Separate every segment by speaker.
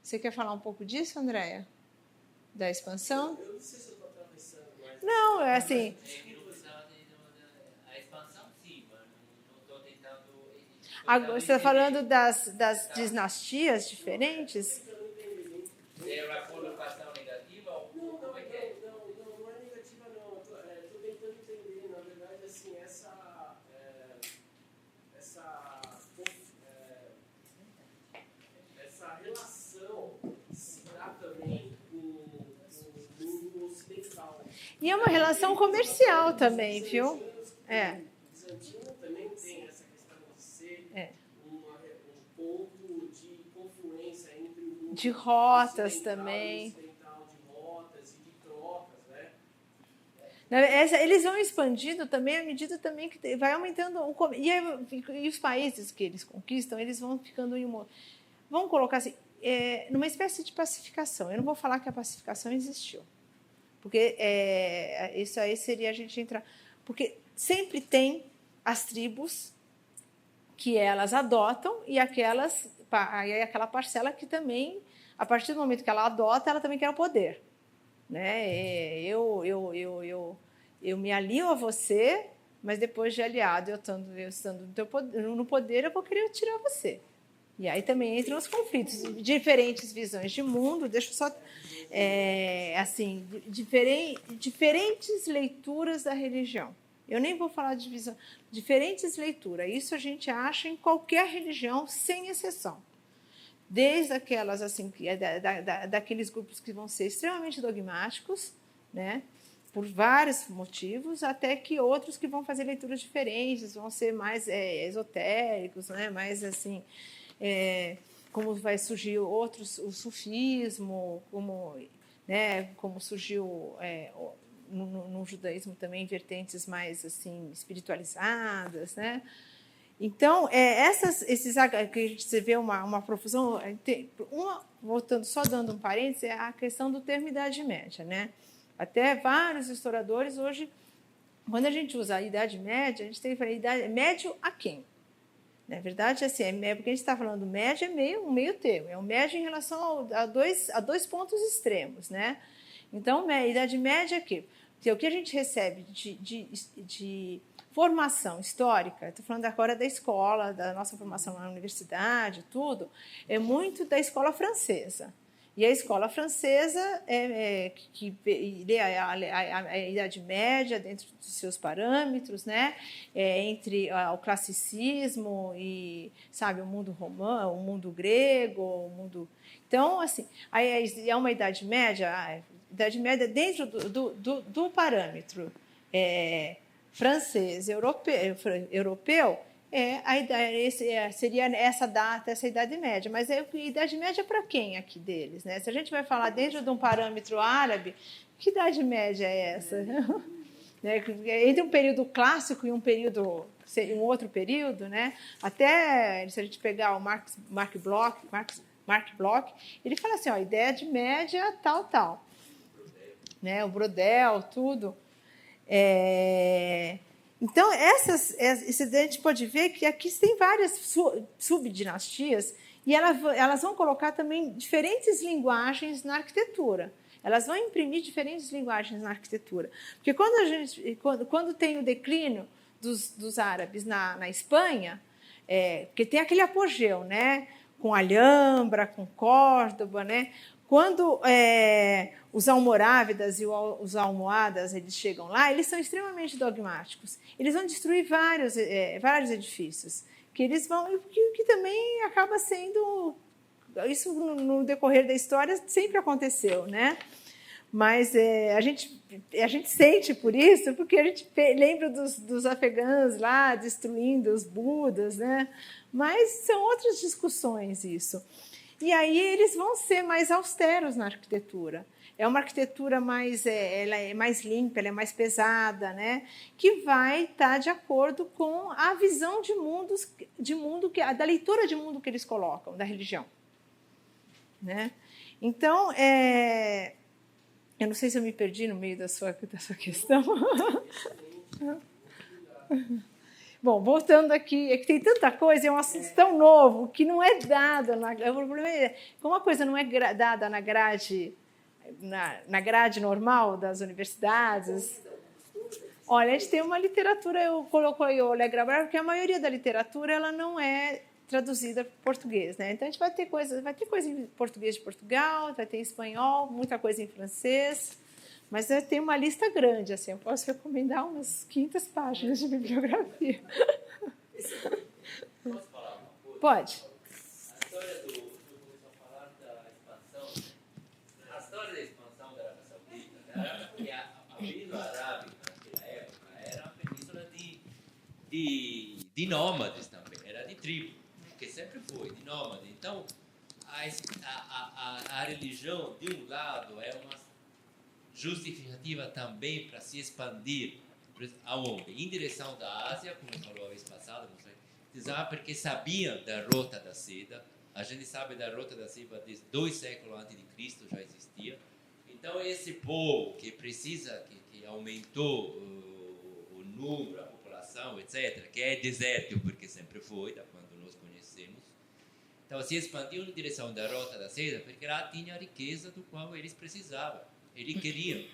Speaker 1: Você quer falar um pouco disso, Andréia? Da expansão?
Speaker 2: Eu não sei se eu estou atravessando mais.
Speaker 1: Não, é assim...
Speaker 3: A expansão sim, mas não estou tentando...
Speaker 1: Agora, você está falando das dinastias diferentes?
Speaker 3: É uma colocação negativa ou como é que é?
Speaker 2: Não é negativa não. Estou tentando entender, na verdade, assim, essa relação se dá também com o mundo ocidental.
Speaker 1: E é uma relação comercial também, viu? É.
Speaker 2: Bizantino também tem essa questão de ser
Speaker 1: É.
Speaker 2: um ponto de confluência entre o mundo
Speaker 1: De rotas
Speaker 2: ocidental
Speaker 1: também.
Speaker 2: e ocidental, de rotas e de trocas,
Speaker 1: né? Eles vão expandindo também à medida também que vai aumentando e os países que eles conquistam, eles vão ficando em uma... Vamos colocar assim, numa espécie de pacificação. Eu não vou falar que a pacificação existiu, porque isso aí seria a gente entrar... Porque sempre tem as tribos que elas adotam e aquela parcela que também, a partir do momento que ela adota, ela também quer o poder. Né? Eu me alio a você, mas depois de aliado, eu estando no poder, eu vou querer tirar você. E aí também entram os conflitos, diferentes visões de mundo, deixa eu só... assim, diferentes leituras da religião. Eu nem vou falar de visão, diferentes leituras. Isso a gente acha em qualquer religião, sem exceção. Desde aquelas, assim, daqueles grupos que vão ser extremamente dogmáticos, né, por vários motivos, até que outros que vão fazer leituras diferentes, vão ser mais esotéricos, né, mais assim, como vai surgir o sufismo, como surgiu no judaísmo também vertentes mais assim espiritualizadas, né? Então, esses que você vê uma profusão, voltando, só dando um parênteses, é a questão do termo Idade Média, né? Até vários historiadores hoje, quando a gente usa a Idade Média, a gente tem que falar médio a quem? Na verdade, assim, porque a gente está falando médio, é um meio termo, é um médio em relação a dois pontos extremos, né? Então, a Idade Média é que o que a gente recebe de formação histórica, estou falando agora da escola, da nossa formação na universidade, tudo, é muito da escola francesa. E a escola francesa que lê a Idade Média dentro dos seus parâmetros, né? Entre o classicismo e, sabe, o mundo romano, o mundo grego, o mundo... Então, assim, aí é uma Idade Média dentro do parâmetro francês, europeu, seria essa data, essa Idade Média. Mas a Idade Média para quem aqui deles? Né? Se a gente vai falar dentro de um parâmetro árabe, que Idade Média é essa? Entre um período clássico e um outro período, né? Até se a gente pegar o Mark Bloch, ele fala assim, Idade Média, tal. Né? O Brodel, tudo. Então, a gente pode ver que aqui tem várias subdinastias e elas vão colocar também diferentes linguagens na arquitetura. Elas vão imprimir diferentes linguagens na arquitetura. Porque quando tem o declínio dos árabes na Espanha, porque tem aquele apogeu, né? Com Alhambra, com Córdoba, né? Quando os almorávidas e os almohadas eles chegam lá, eles são extremamente dogmáticos. Eles vão destruir vários edifícios, que também acaba sendo... Isso, no decorrer da história, sempre aconteceu, né? Mas a gente sente por isso, porque a gente lembra dos afegãos lá destruindo os budas, né? Mas são outras discussões isso. E aí eles vão ser mais austeros na arquitetura. É uma arquitetura ela é mais limpa, ela é mais pesada, né? Que vai estar de acordo com a visão de mundo da leitura de mundo que eles colocam, da religião. Né? Então, eu não sei se eu me perdi no meio da sua questão. Bom, voltando aqui, é que tem tanta coisa, é um assunto tão novo que não é dado. O problema é como a coisa não é dada na grade, na grade normal das universidades. Olha, a gente tem uma literatura, eu coloquei o Legra Brava, porque a maioria da literatura ela não é traduzida para português, né? Então a gente vai ter coisa em português de Portugal, vai ter em espanhol, muita coisa em francês, mas tem uma lista grande, assim, eu posso recomendar umas 500 páginas de bibliografia.
Speaker 3: Posso falar uma coisa?
Speaker 1: Pode.
Speaker 3: A história começou a falar da expansão, a história da expansão da Arábia Saudita, porque a Península Arábica naquela época era uma península de nômades também, era de tribo, que sempre foi, de nômade. Então, a religião, de um lado, é uma justificativa também para se expandir aonde? Em direção da Ásia, como falou a vez passada, porque sabiam da Rota da Seda. A gente sabe da Rota da Seda desde 2 séculos antes de Cristo já existia. Então esse povo que precisa, que aumentou o número, a população, etc., que é desértico porque sempre foi, da quando nós conhecemos. Então se expandiu em direção da Rota da Seda porque lá tinha a riqueza do qual eles precisavam. Eles queriam.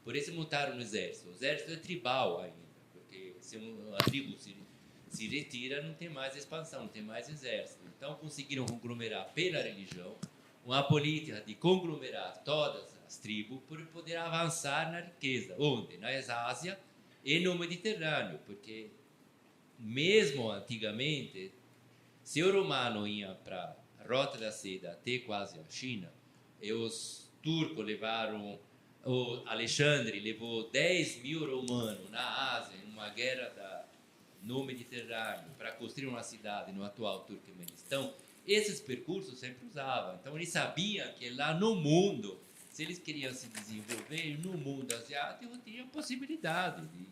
Speaker 3: Por isso montaram o exército. O exército é tribal ainda, porque se uma tribo se retira, não tem mais expansão, não tem mais exército. Então conseguiram conglomerar pela religião uma política de conglomerar todas as tribos para poder avançar na riqueza. Onde? Na Ásia e no Mediterrâneo, porque mesmo antigamente, se o romano ia para a Rota da Seda até quase a China, e os turcos levaram, o Alexandre levou 10 mil romanos na Ásia, em uma guerra no Mediterrâneo, para construir uma cidade no atual Turquemenistão. Esses percursos sempre usavam. Então, eles sabiam que lá no mundo, se eles queriam se desenvolver no mundo asiático, tinham possibilidade de...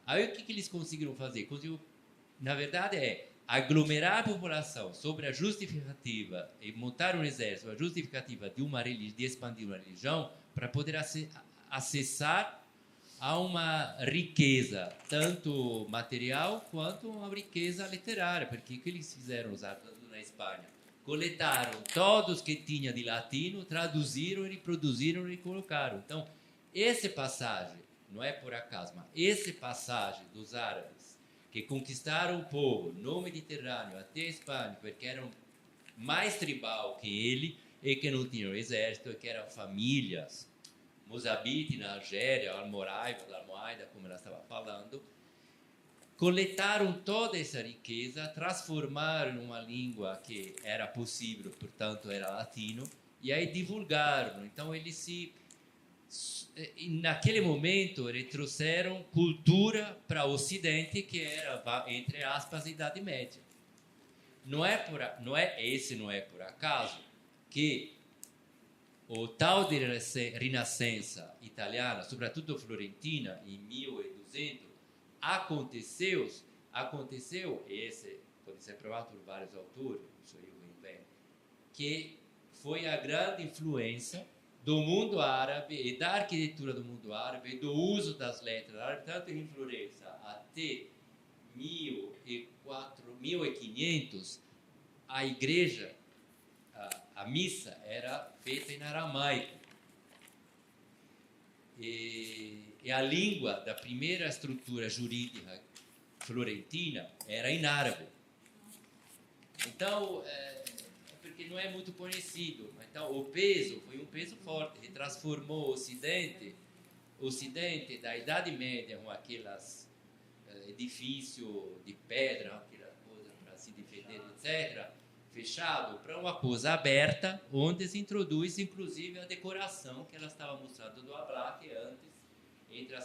Speaker 3: Aí, o que eles conseguiram fazer? Na verdade, aglomerar a população sobre a justificativa e montar um exército, a justificativa de expandir uma religião para poder acessar a uma riqueza, tanto material quanto uma riqueza literária, porque o que eles fizeram na Espanha? Coletaram todos que tinha de latino, traduziram, reproduziram e colocaram. Então, essa passagem, não é por acaso, mas essa passagem dos árabes que conquistaram o povo no Mediterrâneo até a Espanha, porque eram mais tribal que ele e que não tinham exército, que eram famílias, Mozambique, na Argélia, Almoraida, como ela estava falando, coletaram toda essa riqueza, transformaram em uma língua que era possível, portanto era latino, e aí divulgaram. Então eles naquele momento eles trouxeram cultura para o Ocidente, que era, entre aspas, a Idade Média. Não é por acaso que o tal de Renascença italiana, sobretudo florentina, em 1200, aconteceu, e esse pode ser provado por vários autores, não sou eu que invento, que foi a grande influência do mundo árabe e da arquitetura do mundo árabe, do uso das letras árabes, tanto em Florença até 1500, a igreja, a missa era feita em aramaico. E a língua da primeira estrutura jurídica florentina era em árabe. Então, porque não é muito conhecido. Então, o peso foi um peso forte, que transformou o Ocidente da Idade Média, com aqueles edifícios de pedra, aquela coisa para se defender, etc., fechado, para uma coisa aberta, onde se introduz, inclusive, a decoração que ela estava mostrando do Ablaque antes, entre a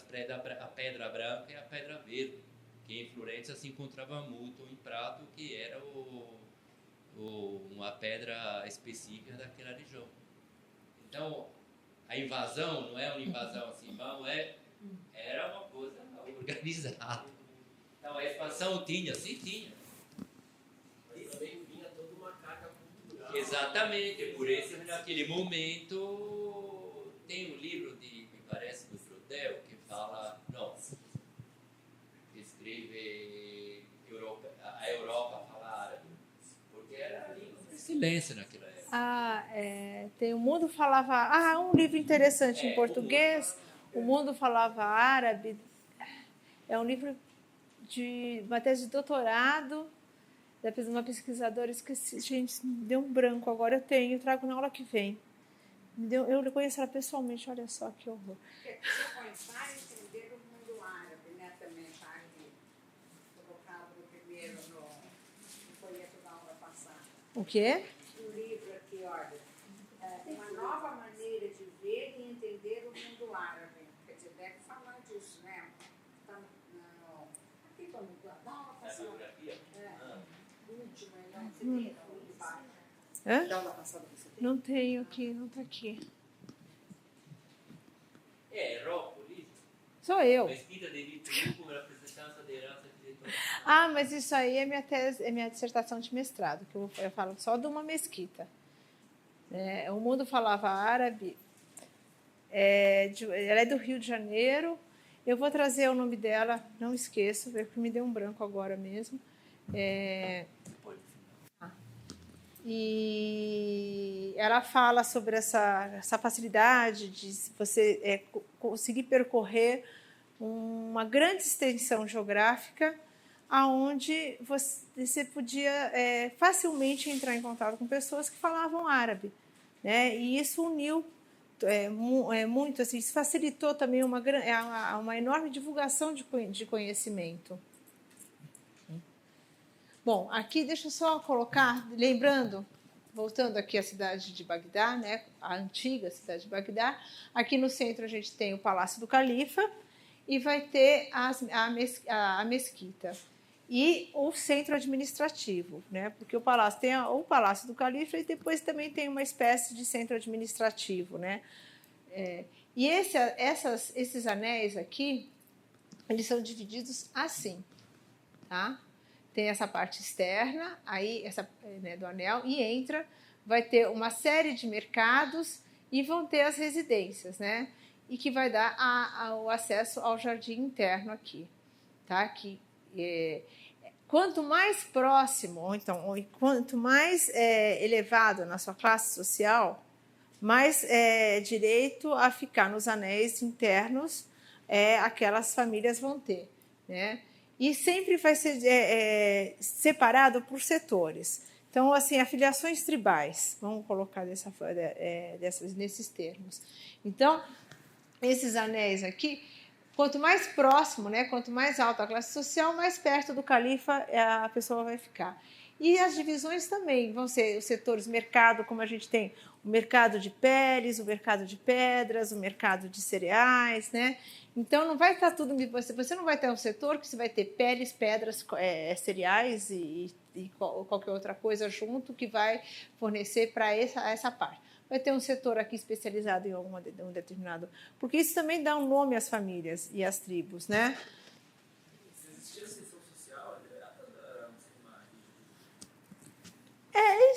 Speaker 3: pedra branca e a pedra verde, que em Florença se encontrava muito em Prato, que era uma pedra específica daquela região. Então, a invasão não é uma invasão assim, era uma coisa organizada. Então, a expansão tinha.
Speaker 2: Mas também vinha toda uma carga cultural.
Speaker 3: Exatamente, por isso, naquele momento, tem um livro me parece, do Frudel, que fala, que escreve silêncio naquela época.
Speaker 1: Tem O Mundo Falava... um livro interessante em português. O Mundo Falava Árabe. É um livro de uma tese de doutorado da uma pesquisadora, esqueci, gente, me deu um branco agora, eu trago na aula que vem. Eu conheço ela pessoalmente, olha só que horror.
Speaker 4: Para entender o mundo árabe, né, também está ali, colocado no primeiro, no folheto da aula passada.
Speaker 1: O quê?
Speaker 4: Um livro aqui, olha, uma nova maneira de ver e entender o mundo árabe. Quer dizer, deve falar disso, né? Tá aqui, quando da aula passada. Última, não, você tem
Speaker 1: Hã?
Speaker 4: da aula passada você tem?
Speaker 1: Não tenho aqui, não está aqui.
Speaker 3: Rópolis.
Speaker 1: Sou eu.
Speaker 3: Mesquita de Vitor como representante da herança diretora.
Speaker 1: Mas isso aí é minha tese, é minha dissertação de mestrado, que eu falo só de uma mesquita. O Mundo Falava Árabe, ela é do Rio de Janeiro. Eu vou trazer o nome dela, não esqueço, porque me deu um branco agora mesmo. E ela fala sobre essa facilidade de você conseguir percorrer uma grande extensão geográfica, aonde você podia facilmente entrar em contato com pessoas que falavam árabe, né? E isso uniu muito, assim, isso facilitou também uma enorme divulgação de conhecimento. Bom, aqui deixa eu só colocar, lembrando, voltando aqui à cidade de Bagdá, né, a antiga cidade de Bagdá, aqui no centro a gente tem o Palácio do Califa e vai ter a mesquita e o centro administrativo, né, porque o palácio tem o Palácio do Califa e depois também tem uma espécie de centro administrativo, né. E esses anéis aqui, eles são divididos assim, tá? Tem essa parte externa, aí do anel, e vai ter uma série de mercados e vão ter as residências, né? E que vai dar o acesso ao jardim interno aqui, tá? Quanto mais próximo, quanto mais elevado na sua classe social, mais direito a ficar nos anéis internos aquelas famílias vão ter, né? E sempre vai ser separado por setores. Então, assim, afiliações tribais, vamos colocar nesses termos. Então, esses anéis aqui, quanto mais próximo, né, quanto mais alta a classe social, mais perto do califa a pessoa vai ficar. E as divisões também vão ser os setores mercado, como a gente tem o mercado de peles, o mercado de pedras, o mercado de cereais, né? Então, não vai estar tudo... Você não vai ter um setor que você vai ter peles, pedras, cereais e qualquer outra coisa junto que vai fornecer para essa parte. Vai ter um setor aqui especializado em um determinado... Porque isso também dá um nome às famílias e às tribos, né?
Speaker 2: Se existia ascensão social,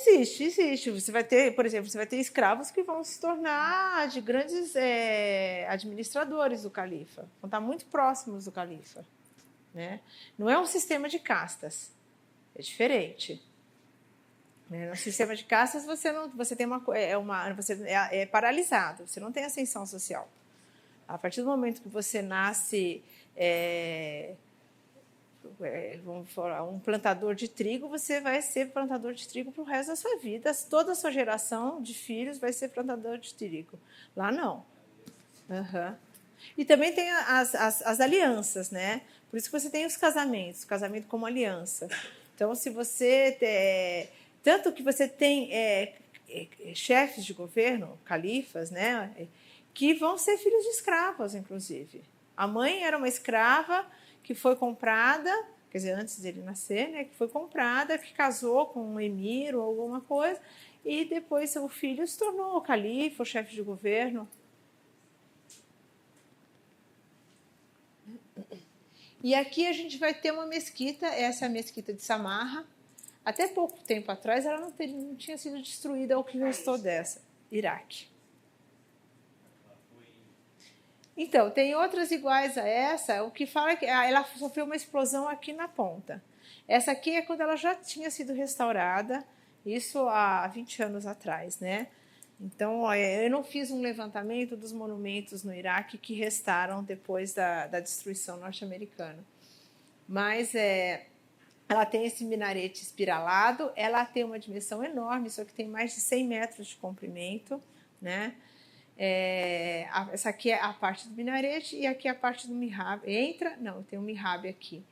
Speaker 1: Existe. Você vai ter, por exemplo, escravos que vão se tornar de grandes administradores do califa, vão estar muito próximos do califa, né? Não é um sistema de castas, é diferente. No sistema de castas você tem você é paralisado, você não tem ascensão social. A partir do momento que você nasce vamos falar, um plantador de trigo, você vai ser plantador de trigo para o resto da sua vida. Toda a sua geração de filhos vai ser plantador de trigo. Lá não. Uhum. E também tem as alianças, né? Por isso que você tem os casamentos, casamento como aliança. Então, se você... tanto que você tem chefes de governo, califas, né? Que vão ser filhos de escravos, inclusive. A mãe era uma escrava que foi comprada, quer dizer, antes dele nascer, né, que foi comprada, que casou com um emir ou alguma coisa, e depois o filho se tornou o califa, o chefe de governo. E aqui a gente vai ter uma mesquita, essa é a mesquita de Samarra. Até pouco tempo atrás ela não tinha sido destruída, o que restou dessa, Iraque. Então, tem outras iguais a essa, o que fala que ela sofreu uma explosão aqui na ponta. Essa aqui é quando ela já tinha sido restaurada, Isso há 20 anos atrás, né? Então, eu não fiz um levantamento dos monumentos no Iraque que restaram depois da destruição norte-americana. Mas ela tem esse minarete espiralado, ela tem uma dimensão enorme, só que tem mais de 100 metros de comprimento, né? Essa aqui é a parte do minarete e aqui é a parte do mihrab. Tem um mihrab aqui.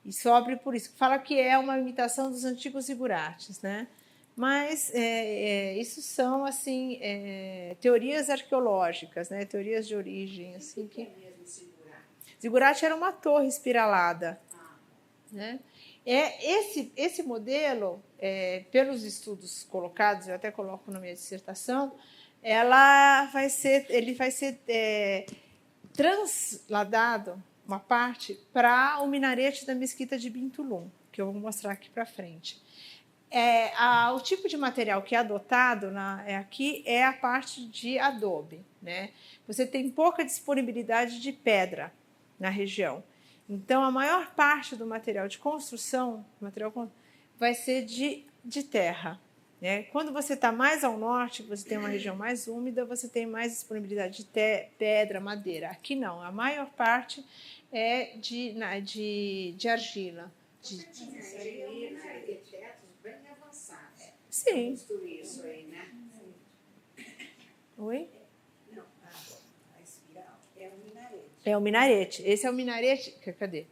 Speaker 1: E sobre por isso. Fala que é uma imitação dos antigos zigurates, né? Mas isso são assim teorias arqueológicas, né? Teorias de origem. Assim,
Speaker 4: que é mesmo zigurate?
Speaker 1: Zigurate era uma torre espiralada. Né? Esse modelo, pelos estudos colocados, eu até coloco na minha dissertação, ele vai ser transladado, uma parte, para o minarete da mesquita de Bintulum, que eu vou mostrar aqui para frente. O tipo de material que é adotado aqui é a parte de adobe, né? Você tem pouca disponibilidade de pedra na região. Então, a maior parte do material de construção vai ser de terra. Né? Quando você está mais ao norte, você tem uma região mais úmida, você tem mais disponibilidade de pedra, madeira. Aqui não, a maior parte é de argila.
Speaker 4: Bem avançado.
Speaker 1: Sim.
Speaker 4: Construir isso aí, né?
Speaker 1: Oi?
Speaker 4: Não, a espiral é o minarete.
Speaker 1: É o minarete. Esse é o minarete. Cadê?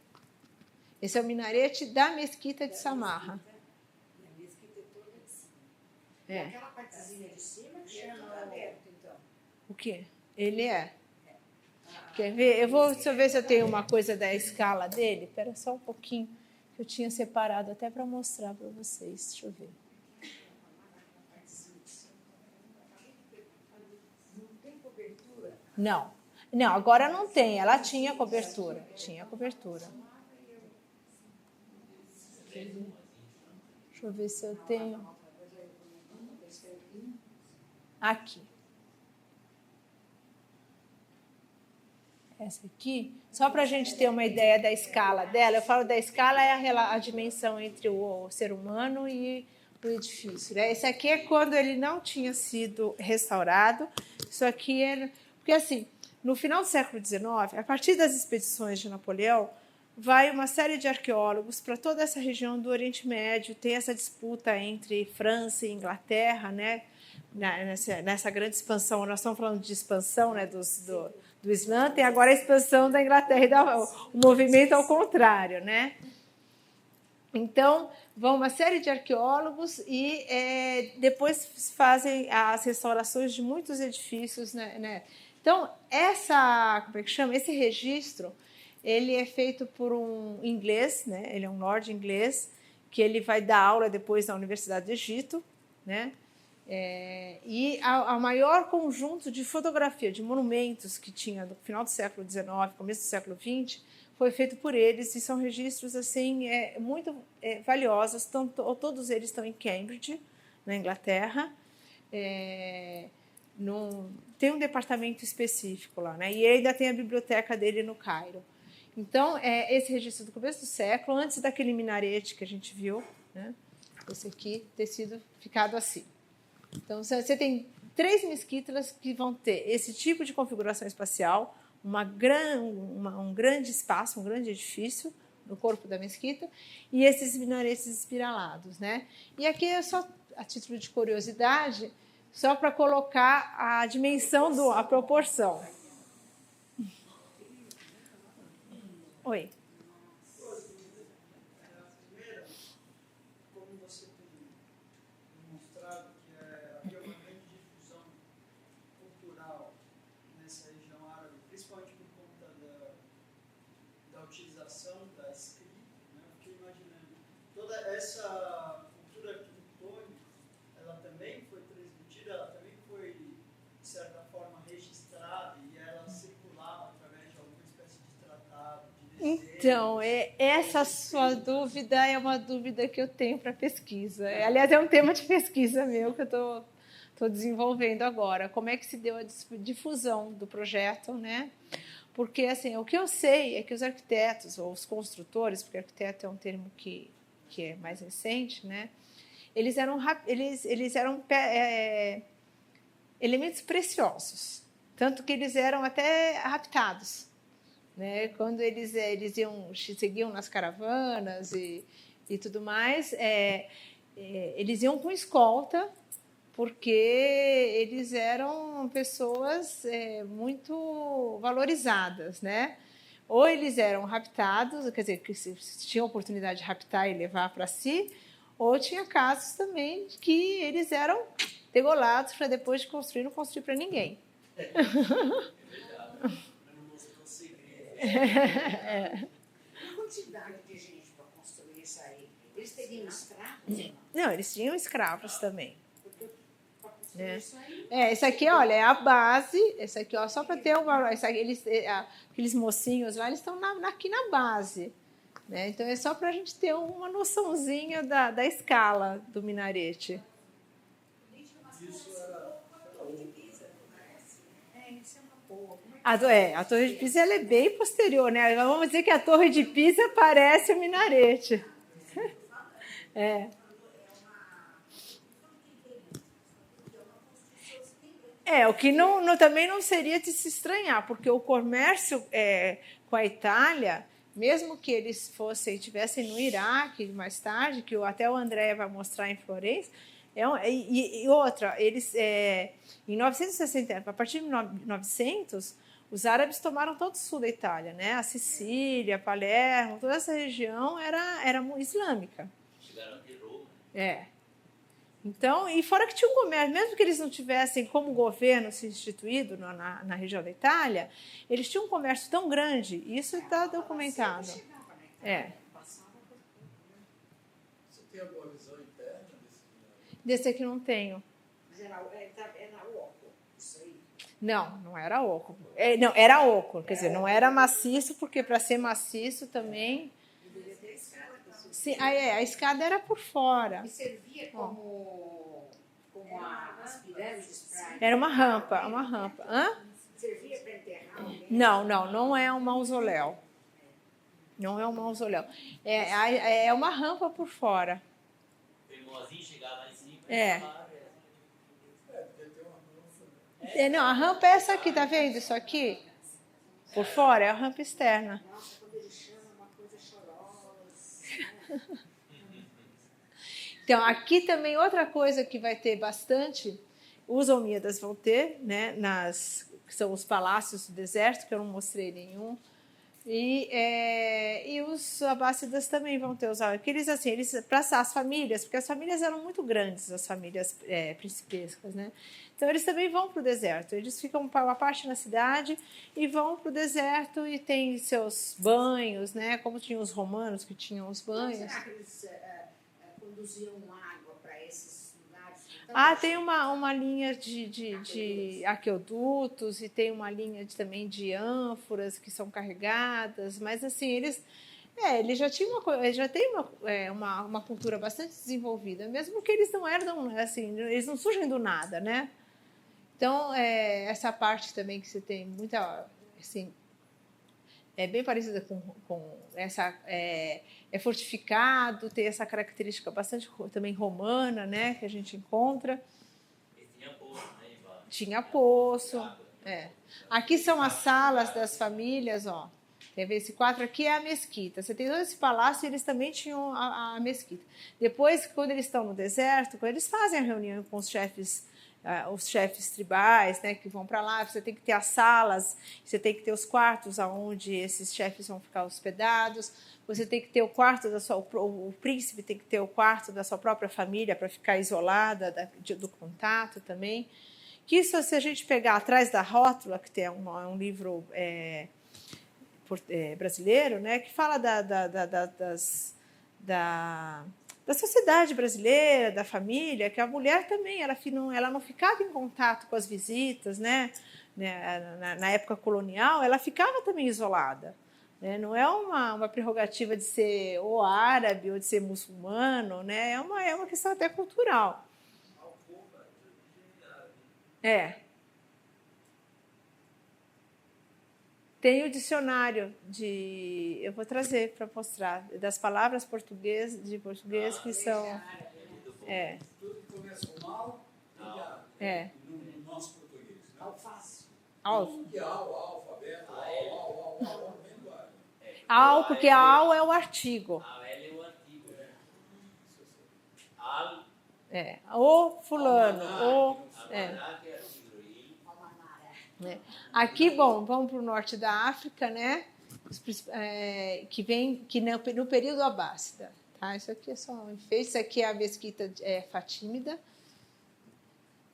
Speaker 1: Esse é o minarete da mesquita de Samarra.
Speaker 4: E a mesquita é toda de cima.
Speaker 1: É.
Speaker 4: E aquela partezinha de cima que é tudo aberto, então.
Speaker 1: O quê? Ele é. Quer ver? Deixa eu ver se eu tenho uma coisa da escala dele. Espera só um pouquinho, que eu tinha separado até para mostrar para vocês. Deixa eu ver.
Speaker 4: Não tem cobertura?
Speaker 1: Não. Não, agora não tem. Ela tinha cobertura. Tinha cobertura. Deixa eu ver se eu tenho. Aqui. Essa aqui, só para a gente ter uma ideia da escala dela, eu falo da escala a dimensão entre o ser humano e o edifício. Né? Esse aqui é quando ele não tinha sido restaurado. Isso aqui era... Porque, assim, no final do século XIX, a partir das expedições de Napoleão, vai uma série de arqueólogos para toda essa região do Oriente Médio, tem essa disputa entre França e Inglaterra, né? Nessa grande expansão. Nós estamos falando de expansão, né, do Islã, tem agora a expansão da Inglaterra e o movimento ao contrário, né? Então, vão uma série de arqueólogos e depois fazem as restaurações de muitos edifícios, né? Então, como é que chama? Esse registro, ele é feito por um inglês, né? Ele é um lord inglês, que ele vai dar aula depois na Universidade do Egito, né? E a maior conjunto de fotografia de monumentos que tinha no final do século XIX, começo do século XX, foi feito por eles, e são registros assim muito valiosos. Todos eles estão em Cambridge, na Inglaterra. Tem um departamento específico lá, né? E ainda tem a biblioteca dele no Cairo. Então, esse registro do começo do século, antes daquele minarete que a gente viu, né? Esse aqui ter ficado assim. Então, você tem 3 mesquitas que vão ter esse tipo de configuração espacial, um grande espaço, um grande edifício no corpo da mesquita, e esses minaretes espiralados. Né? E aqui é só, a título de curiosidade, só para colocar a dimensão, a proporção. Oi.
Speaker 5: Essa cultura arquitetônica, ela também foi transmitida, ela também foi, de certa forma, registrada e ela circulava através de alguma espécie de tratado, de desenho.
Speaker 1: Então, essa sua dúvida é uma dúvida que eu tenho para pesquisa. Aliás, é um tema de pesquisa meu que eu estou desenvolvendo agora. Como é que se deu a difusão do projeto, né? Porque, assim, o que eu sei é que os arquitetos, ou os construtores, porque arquiteto é um termo que é mais recente, né? eles eram elementos preciosos, tanto que eles eram até raptados, né? Quando eles seguiam nas caravanas e tudo mais, eles iam com escolta, porque eles eram pessoas muito valorizadas, né? Ou eles eram raptados, quer dizer, que tinham a oportunidade de raptar e levar para si, ou tinha casos também que eles eram degolados para depois de construir, não construir para ninguém.
Speaker 4: A quantidade de gente para construir isso aí, eles teriam escravos?
Speaker 1: Não, eles tinham escravos também.
Speaker 4: Porque para construir isso aí...
Speaker 1: Esse aqui, olha, é a base. Esse aqui, ó, só para ter uma... aqueles mocinhos lá, eles estão aqui na base. Né? Então, é só para a gente ter uma noçãozinha da escala do minarete.
Speaker 5: Isso era
Speaker 1: A Torre de Pisa ela é bem posterior, né? Vamos dizer que a Torre de Pisa parece o minarete. O que também não seria de se estranhar, porque o comércio com a Itália, mesmo que eles estivessem no Iraque mais tarde, que até o André vai mostrar em Florença, e outra, eles em 960, a partir de 900, os árabes tomaram todo o sul da Itália, né? A Sicília, Palermo, toda essa região era islâmica.
Speaker 3: Chegaram de Roma.
Speaker 1: Então, e fora que tinha um comércio, mesmo que eles não tivessem como governo se instituído na região da Itália, eles tinham um comércio tão grande, isso está documentado.
Speaker 5: Você tem alguma visão interna
Speaker 1: Desse aqui não tenho.
Speaker 4: Mas é na oco, isso aí.
Speaker 1: Não era oco. Não, era oco, quer dizer, não era maciço, porque para ser maciço também...
Speaker 4: Deveria ter escada.
Speaker 1: Sim, a escada era por fora.
Speaker 4: E servia como as pirâmides para...
Speaker 1: Era uma rampa. Hã?
Speaker 4: Servia para enterrar alguém?
Speaker 1: Não é um mausoléu. Não é um mausoléu. É uma rampa por fora.
Speaker 3: Teimosinho chegar lá em cima.
Speaker 1: Não, a rampa é essa aqui, tá vendo isso aqui? Por fora, é a rampa externa.
Speaker 4: Nossa, quando ele chama é uma coisa chorosa.
Speaker 1: Então, aqui também outra coisa que vai ter bastante, os Omíadas vão ter, né, que são os palácios do deserto, que eu não mostrei nenhum, e os abássidas também vão ter aqueles assim, para as famílias, porque as famílias eram muito grandes, as famílias principescas, né? Então eles também vão para o deserto, eles ficam uma parte na cidade e vão para o deserto e tem seus banhos, né? Como tinham os romanos que tinham os banhos.
Speaker 4: Será que eles conduziam água para esses lugares?
Speaker 1: Tem uma linha de aquedutos e tem uma linha também de ânforas que são carregadas, mas assim, eles já tinham já têm uma cultura bastante desenvolvida, mesmo que eles não eram assim, eles não surgem do nada, né? Então, essa parte também que você tem muita, assim, é bem parecida com essa, fortificado, tem essa característica bastante também romana, né, que a gente encontra.
Speaker 3: E tinha poço, né, embaixo?
Speaker 1: Tinha poço. Aqui são as salas das famílias, ó. Quer ver? Esse quadro aqui é a mesquita. Você tem todo esse palácio e eles também tinham a mesquita. Depois, quando eles estão no deserto, quando eles fazem a reunião com os chefes tribais, né, que vão para lá, você tem que ter as salas, você tem que ter os quartos onde esses chefes vão ficar hospedados, você tem que ter o quarto o príncipe tem que ter o quarto da sua própria família para ficar isolada do contato também. Que isso, se a gente pegar atrás da rótula, que tem um livro brasileiro, né, que fala da sociedade brasileira, da família, que a mulher também ela não ficava em contato com as visitas, né? Na época colonial, ela ficava também isolada. Né? Não é uma prerrogativa de ser ou árabe ou de ser muçulmano, né? É uma questão até cultural. Tem o dicionário eu vou trazer para mostrar, das palavras de português que são... É.
Speaker 6: Tudo que começa com mal,
Speaker 1: É.
Speaker 6: no nosso português. Né?
Speaker 4: Alface.
Speaker 6: Tudo que é alfabeto, vem do árabe.
Speaker 1: Al, porque al é o artigo.
Speaker 3: Al é o artigo. Al,
Speaker 1: O fulano, o...
Speaker 3: almanac é artigo. Il,
Speaker 1: né? Aqui, bom, vamos para o norte da África, né? Que no período abássida. Tá? Isso aqui é só um enfeite. Isso aqui é a mesquita fatímida.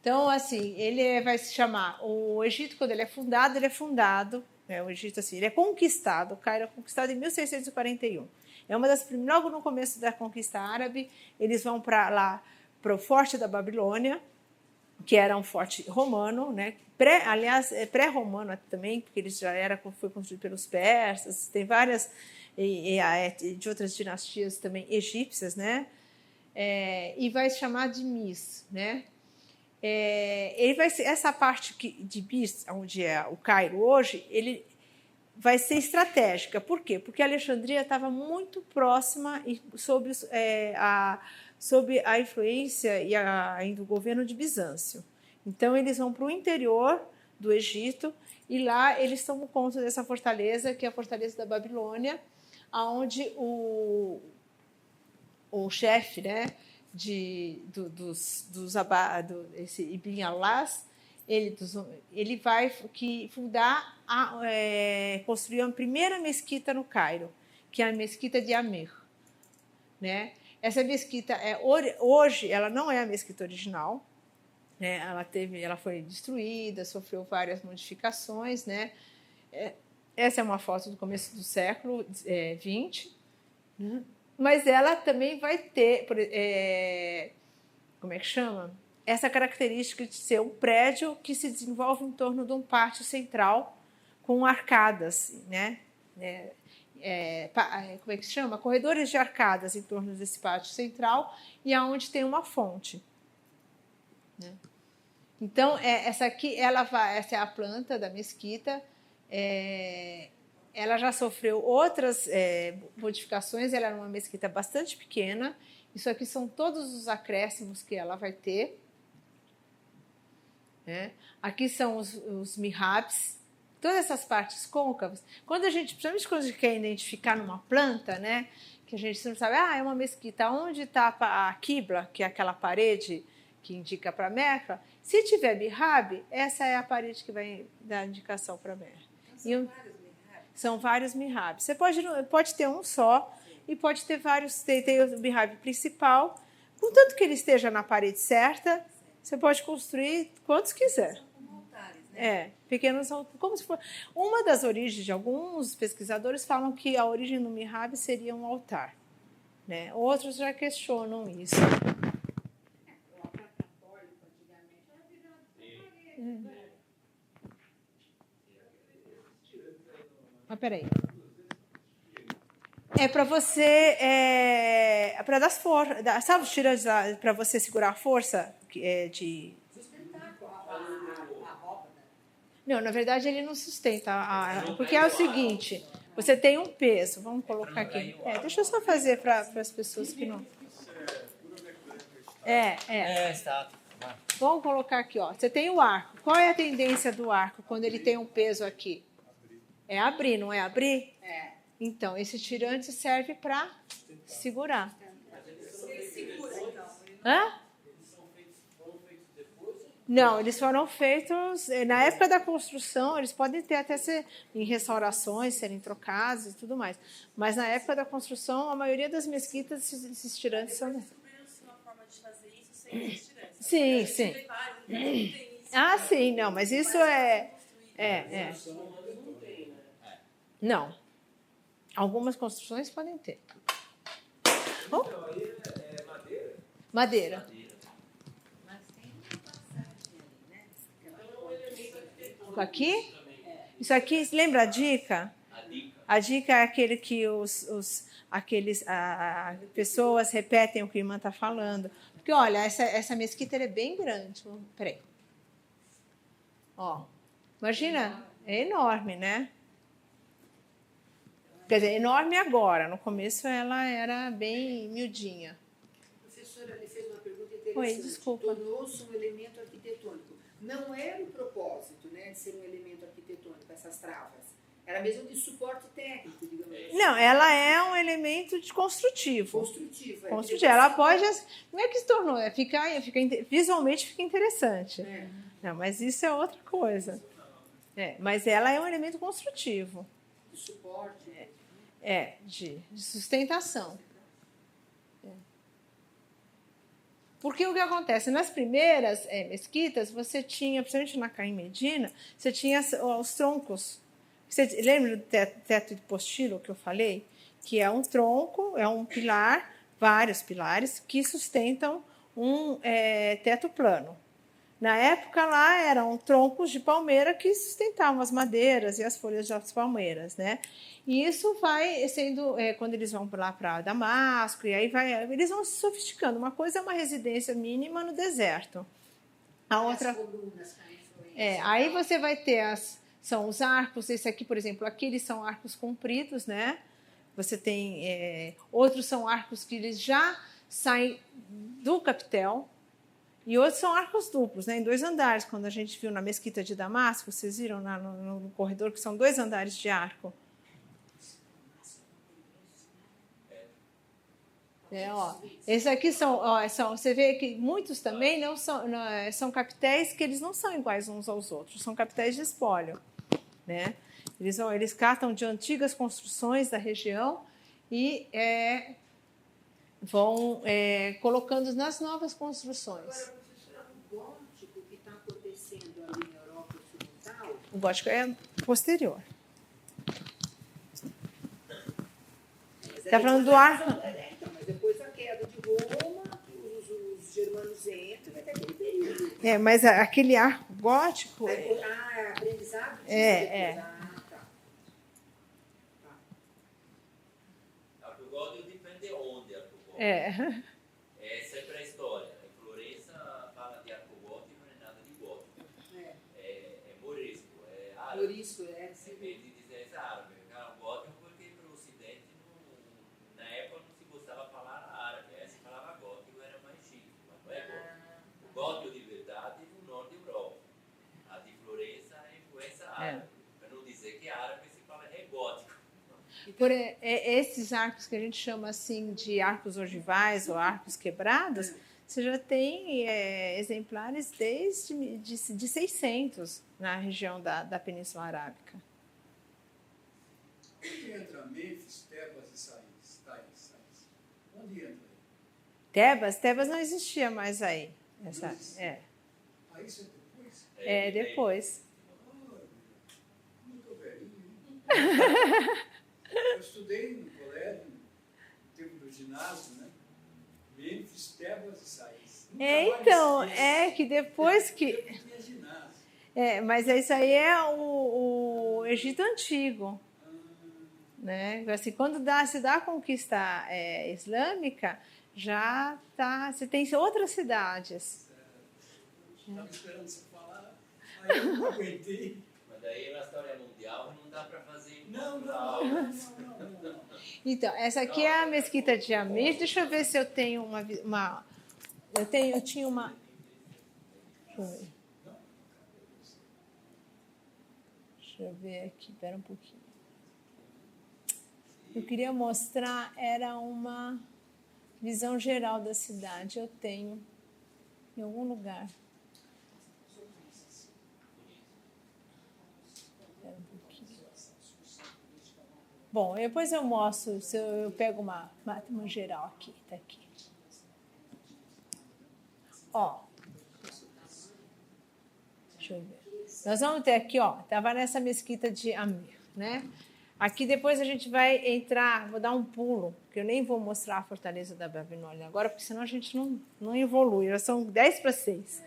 Speaker 1: Então, assim, ele vai se chamar... O Egito, quando ele é fundado, o Egito, assim, ele é conquistado. O Cairo é conquistado em 1641. É uma das primeiras... Logo no começo da conquista árabe, eles vão para lá, para o Forte da Babilônia, que era um forte romano, né? Aliás, pré-romano também, porque ele já foi construído pelos persas, tem várias de outras dinastias também egípcias, né? E vai se chamar de Mis, né? Ele vai ser, essa parte de Mis, onde é o Cairo hoje, ele vai ser estratégica. Por quê? Porque Alexandria estava muito próxima e sob a influência e do governo de Bizâncio. Então, eles vão para o interior do Egito e lá eles tomam conta dessa fortaleza, que é a fortaleza da Babilônia, onde o chefe, né, esse Ibn Alas, ele vai construir a primeira mesquita no Cairo, que é a mesquita de Amir, né? Essa mesquita hoje ela não é a mesquita original, né? Ela foi destruída, sofreu várias modificações, né? Essa é uma foto do começo do século XX, né? Mas ela também vai ter, como é que chama? Essa característica de ser um prédio que se desenvolve em torno de um pátio central com arcadas, né? Como é que se chama? Corredores de arcadas em torno desse pátio central e aonde tem uma fonte, né? Então, essa aqui, essa é a planta da mesquita. Ela já sofreu outras modificações, ela era uma mesquita bastante pequena. Isso aqui são todos os acréscimos que ela vai ter, né? Aqui são os mihrabs, todas essas partes côncavas. Principalmente quando a gente quer identificar numa planta, né, que a gente não sabe, é uma mesquita, onde está a quibla, que é aquela parede que indica para a Meca, se tiver mihrab, essa é a parede que vai dar indicação para a Meca. São vários mihrabs. Você pode ter um só e pode ter vários. Tem o mihrab principal. Contanto que ele esteja na parede certa, você pode construir quantos quiser.
Speaker 7: São como altares, né?
Speaker 1: Pequenos, como se for. Uma das origens de alguns pesquisadores falam que a origem do mihrab seria um altar, né? Outros já questionam isso.
Speaker 4: O altar católico, antigamente, era virado para parede.
Speaker 1: Mas peraí. Para você. Para dar força. Sabe os tirantes para você segurar a força?
Speaker 4: Sustentar a roupa.
Speaker 1: Não, na verdade ele não sustenta. Porque é o seguinte: você tem um peso. Vamos colocar aqui. Deixa eu só fazer para as pessoas que não.
Speaker 3: estátua.
Speaker 1: Vamos colocar aqui, ó. Você tem o arco. Qual é a tendência do arco quando ele tem um peso aqui? É abrir, não é abrir? Então, esse tirante serve para segurar.
Speaker 7: Ele segura, então.
Speaker 1: Hã?
Speaker 2: Foram feitos depois?
Speaker 1: Não, eles foram feitos... Na época da construção, eles podem ter até em restaurações, serem trocados e tudo mais. Mas na época da construção, a maioria das mesquitas, esses tirantes são...
Speaker 7: Descobriram-se uma forma de fazer isso sem esses tirantes.
Speaker 1: Sim, sim.
Speaker 7: Tem vários, tem isso.
Speaker 1: Sim, não, mas isso é... Não. Algumas construções podem ter.
Speaker 2: Então, aí é madeira?
Speaker 1: Madeira.
Speaker 4: Mas tem uma passagem ali, né?
Speaker 2: Então é um elemento arquitetônico.
Speaker 1: Aqui?
Speaker 2: Também.
Speaker 1: Isso aqui, lembra a dica?
Speaker 3: A dica.
Speaker 1: A dica é aquele que as pessoas repetem o que a irmã está falando. Porque, olha, essa mesquita é bem grande. Peraí. Ó, imagina, é enorme, né? Quer dizer, enorme agora. No começo ela era bem miudinha.
Speaker 8: Professora, ele fez uma pergunta
Speaker 4: interessante.
Speaker 1: desculpa.
Speaker 4: Tornou-se um elemento arquitetônico. Não era o propósito, né, de ser um elemento arquitetônico, essas travas. Era mesmo de suporte técnico, digamos assim.
Speaker 1: Não, ela é um elemento construtivo.
Speaker 4: Construtivo.
Speaker 1: Construtivo. Ela pode... Não é que se tornou, visualmente fica interessante.
Speaker 4: É.
Speaker 1: Não, mas isso é outra coisa. Mas ela é um elemento construtivo.
Speaker 4: De suporte.
Speaker 1: De sustentação. Porque o que acontece? Nas primeiras mesquitas, você tinha, principalmente na Caim Medina, você tinha os troncos. Você lembra do teto de postilo que eu falei? Que é um tronco, é um pilar, vários pilares, que sustentam um teto plano. Na época lá eram troncos de palmeira que sustentavam as madeiras e as folhas das palmeiras, né? E isso vai sendo, quando eles vão lá para Damasco, e aí eles vão se sofisticando. Uma coisa é uma residência mínima no deserto. A outra,
Speaker 4: As colunas com a influência.
Speaker 1: aí você vai ter são os arcos. Esse aqui, por exemplo, aqui eles são arcos compridos, né? Você tem outros são arcos que eles já saem do capitel. E outros são arcos duplos, né, em 2 andares. Quando a gente viu na mesquita de Damasco, vocês viram no corredor que são 2 andares de arco. Esses aqui são, você vê que muitos também são capitéis que eles não são iguais uns aos outros, são capitéis de espólio, né? Eles catam de antigas construções da região e vão colocando nas novas construções.
Speaker 4: Agora, professora, o gótico que está acontecendo ali na Europa Ocidental...
Speaker 1: O gótico é posterior. Está falando do arco?
Speaker 4: Então, mas depois da queda de Roma, os germanos entram, vai ter aquele período.
Speaker 1: Mas aquele arco gótico...
Speaker 4: É aprendizado?
Speaker 3: Arco gótico depende de onde arco gótico. Essa é para a história. Em Florença fala de arco gótico, não é nada de gótico. É morisco, é árabe.
Speaker 4: Morisco,
Speaker 3: Depende de dizer árabe. Gótico porque para o ocidente, na época, não se gostava falar árabe. Aí se falava gótico, era mais chique, mas não é gótico. O gótico de verdade é no norte da Europa. A de Florença é influência árabe. Para não dizer que árabe se fala gótico.
Speaker 1: Esses arcos que a gente chama assim de arcos ogivais ou arcos quebrados, você já tem exemplares desde de 600 na região da Península Arábica.
Speaker 6: Onde entra Mênfis, Tebas e Sais? Onde entra aí?
Speaker 1: Tebas não existia mais aí.
Speaker 6: Aí isso é depois?
Speaker 1: Depois.
Speaker 6: Não estou velhinho. Eu estudei no colégio, no tempo do ginásio, né? Mênfis, Tebas e Sais.
Speaker 1: Então, que depois que...
Speaker 6: Eu não tinha ginásio.
Speaker 1: mas isso aí é o Egito Antigo. Né? Assim, quando se dá a conquista islâmica, já você tem outras cidades.
Speaker 6: Estava esperando você falar, aí eu não aguentei.
Speaker 3: Mas daí na história mundial não dá para fazer.
Speaker 6: Não.
Speaker 1: Então, essa aqui é a mesquita de Amir. Deixa eu ver se eu tenho uma eu tinha uma... Deixa eu ver. Deixa eu ver aqui, espera um pouquinho. Eu queria mostrar, era uma visão geral da cidade. Eu tenho em algum lugar. Espera um pouquinho. Bom, depois eu mostro, se eu pego uma geral aqui, tá aqui. Deixa eu ver. Nós vamos ter aqui, estava nessa mesquita de Amir, né? Aqui depois a gente vai entrar, vou dar um pulo, porque eu nem vou mostrar a fortaleza da Babilônia agora, porque senão a gente não evolui, já são 10:06.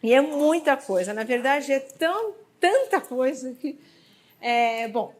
Speaker 1: E é muita coisa, na verdade é tanta coisa que... bom,